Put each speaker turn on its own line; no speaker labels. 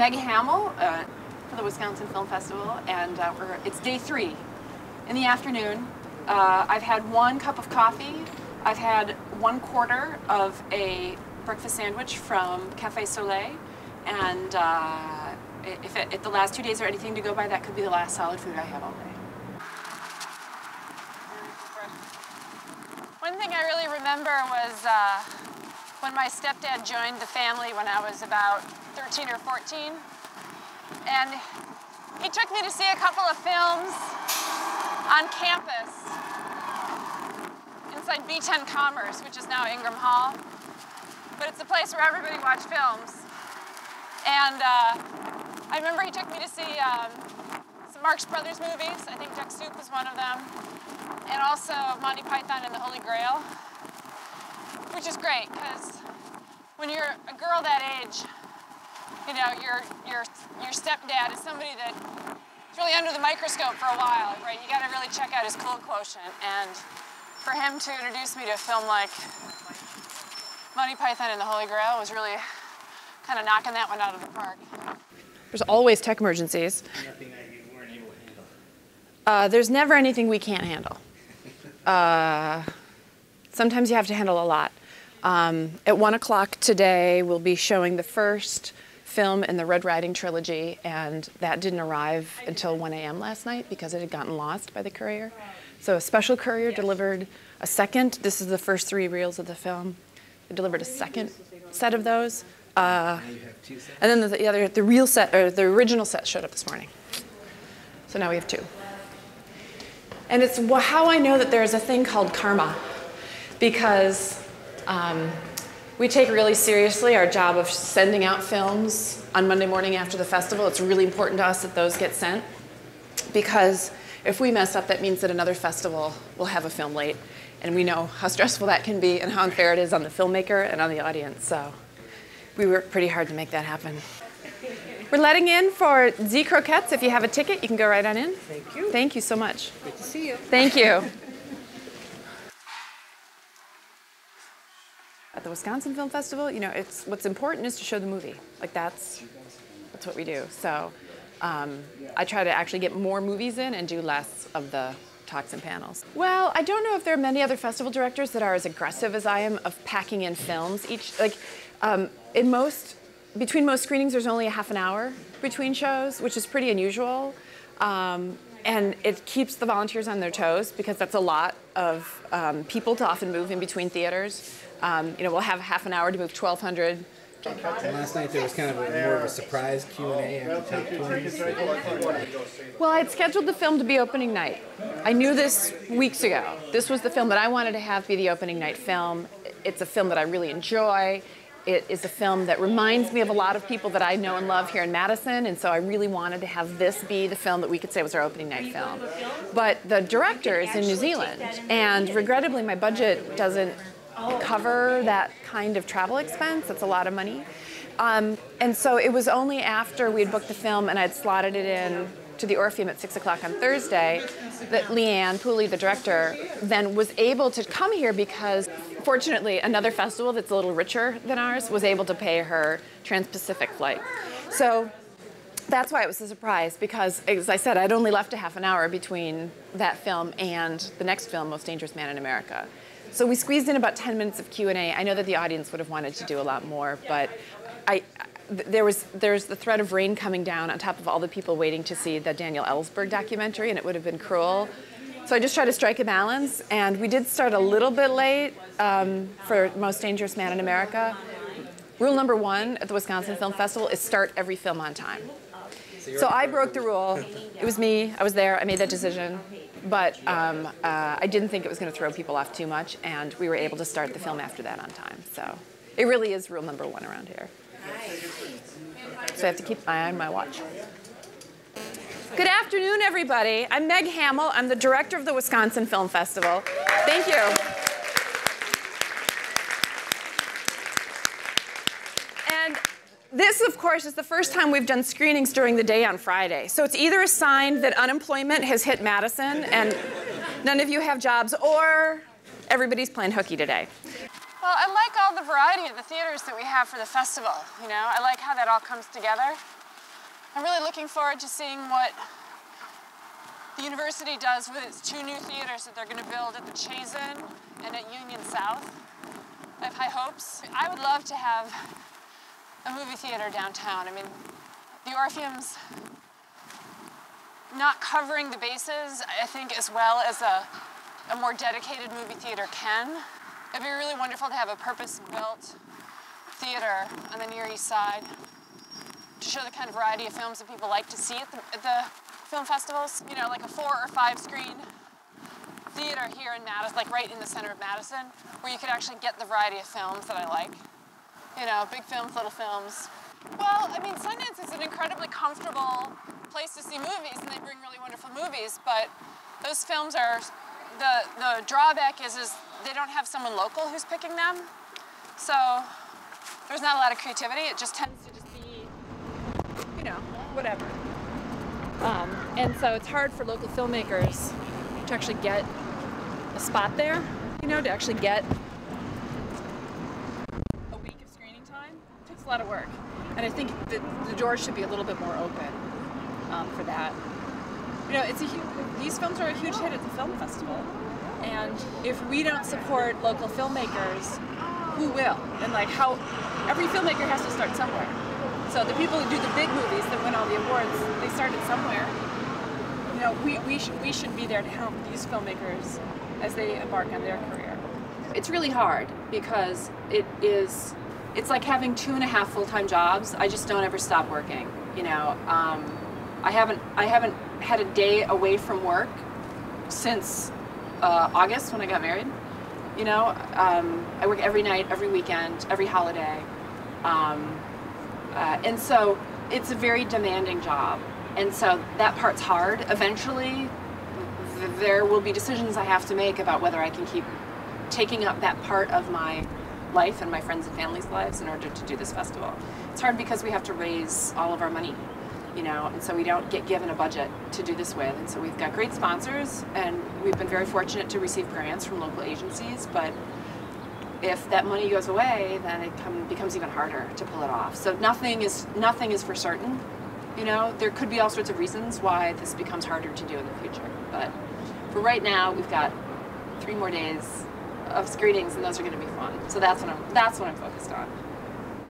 Meg Hamel for the Wisconsin Film Festival, and it's day 3 in the afternoon. I've had 1 cup of coffee. I've had 1/4 of a breakfast sandwich from Cafe Soleil, and if the last 2 days are anything to go by, that could be the last solid food I have all day.
One thing I really remember was when my stepdad joined the family when I was about 13 or 14. And he took me to see a couple of films on campus inside B10 Commerce, which is now Ingram Hall. But it's a place where everybody watched films. And I remember he took me to see some Marx Brothers movies. I think Duck Soup was one of them. And also Monty Python and the Holy Grail, which is great because when you're a girl that age, you know, your stepdad is somebody that is really under the microscope for a while, right? You got to really check out his cool quotient. And for him to introduce me to a film like Monty Python and the Holy Grail was really kind of knocking that one out of the park.
There's always tech emergencies.
Nothing that you weren't able to handle.
There's never anything we can't handle. Sometimes you have to handle a lot. At 1 o'clock today, we'll be showing the first film in the Red Riding trilogy, and that didn't arrive until 1 a.m. last night because it had gotten lost by the courier. So a special courier delivered a second. This is the first 3 reels of the film. It delivered a second set of those. And then the real set, or the original set, showed up this morning. So now we have 2. And it's how I know that there's a thing called karma, because we take really seriously our job of sending out films on Monday morning after the festival. It's really important to us that those get sent, because if we mess up, that means that another festival will have a film late, and we know how stressful that can be and how unfair it is on the filmmaker and on the audience. So we work pretty hard to make that happen. We're letting in for Z Croquettes. If you have a ticket, you can go right on in.
Thank you.
Thank you so much.
Good to see you.
Thank you. At the Wisconsin Film Festival, you know, what's important is to show the movie. Like that's what we do. So I try to actually get more movies in and do less of the talks and panels. Well, I don't know if there are many other festival directors that are as aggressive as I am of packing in films. Between most screenings, there's only a half an hour between shows, which is pretty unusual. And it keeps the volunteers on their toes because that's a lot of people to often move in between theaters. You know, we'll have half an hour to move 1,200.
Last night there was kind of more of a surprise Q&A after top 20.
Well, I'd scheduled the film to be opening night. I knew this weeks ago. This was the film that I wanted to have be the opening night film. It's a film that I really enjoy. It is a film that reminds me of a lot of people that I know and love here in Madison, and so I really wanted to have this be the film that we could say was our opening night film. But the director is in New Zealand, and regrettably my budget doesn't cover that kind of travel expense. That's a lot of money. And so it was only after we had booked the film and I'd slotted it in to the Orpheum at 6 o'clock on Thursday that Leanne Pooley, the director, then was able to come here because fortunately another festival that's a little richer than ours was able to pay her Trans-Pacific flight. So that's why it was a surprise, because as I said, I'd only left a half an hour between that film and the next film, Most Dangerous Man in America. So we squeezed in about 10 minutes of Q&A. I know that the audience would have wanted to do a lot more, but there's the threat of rain coming down on top of all the people waiting to see the Daniel Ellsberg documentary, and it would have been cruel. So I just tried to strike a balance, and we did start a little bit late for Most Dangerous Man in America. Rule number 1 at the Wisconsin Film Festival is start every film on time. So I broke the rule. It was me. I was there. I made that decision. But I didn't think it was going to throw people off too much, and we were able to start the film after that on time. So it really is rule number 1 around here. So I have to keep my eye on my watch. Good afternoon, everybody. I'm Meg Hamel. I'm the director of the Wisconsin Film Festival. Thank you. And this, of course, is the first time we've done screenings during the day on Friday. So it's either a sign that unemployment has hit Madison and none of you have jobs, or everybody's playing hooky today.
Well, I like all the variety of the theaters that we have for the festival. You know, I like how that all comes together. I'm really looking forward to seeing what the university does with its 2 new theaters that they're going to build at the Chazen and at Union South. I have high hopes. I would love to have a movie theater downtown. I mean, the Orpheum's not covering the bases, I think, as well as a more dedicated movie theater can. It'd be really wonderful to have a purpose-built theater on the Near East Side to show the kind of variety of films that people like to see at the film festivals. You know, like a 4 or 5 screen theater here in Madison, like right in the center of Madison, where you could actually get the variety of films that I like. You know, big films, little films. Well, I mean, Sundance is an incredibly comfortable place to see movies, and they bring really wonderful movies, but those films are, the drawback is they don't have someone local who's picking them. So there's not a lot of creativity. It just tends to just be, you know, whatever. And so it's hard for local filmmakers to actually get a spot there, you know, to actually get a week of screening time. It takes a lot of work. And I think that the doors should be a little bit more open for that. You know, these films are a huge hit at the film festival. And if we don't support local filmmakers, who will? And like how, every filmmaker has to start somewhere. So the people who do the big movies that win all the awards, they started somewhere. You know, we should be there to help these filmmakers as they embark on their career. It's really hard because it's like having 2.5 full-time jobs. I just don't ever stop working. You know, I haven't had a day away from work since August when I got married. You know, I work every night, every weekend, every holiday. And so it's a very demanding job. And so that part's hard. Eventually, there will be decisions I have to make about whether I can keep taking up that part of my life and my friends and family's lives in order to do this festival. It's hard because we have to raise all of our money, you know, and so we don't get given a budget to do this with. And so we've got great sponsors, and we've been very fortunate to receive grants from local agencies, but if that money goes away, then it becomes even harder to pull it off. So nothing is for certain. You know, there could be all sorts of reasons why this becomes harder to do in the future. But for right now, we've got 3 more days of screenings, and those are going to be fun. So that's what I'm focused on.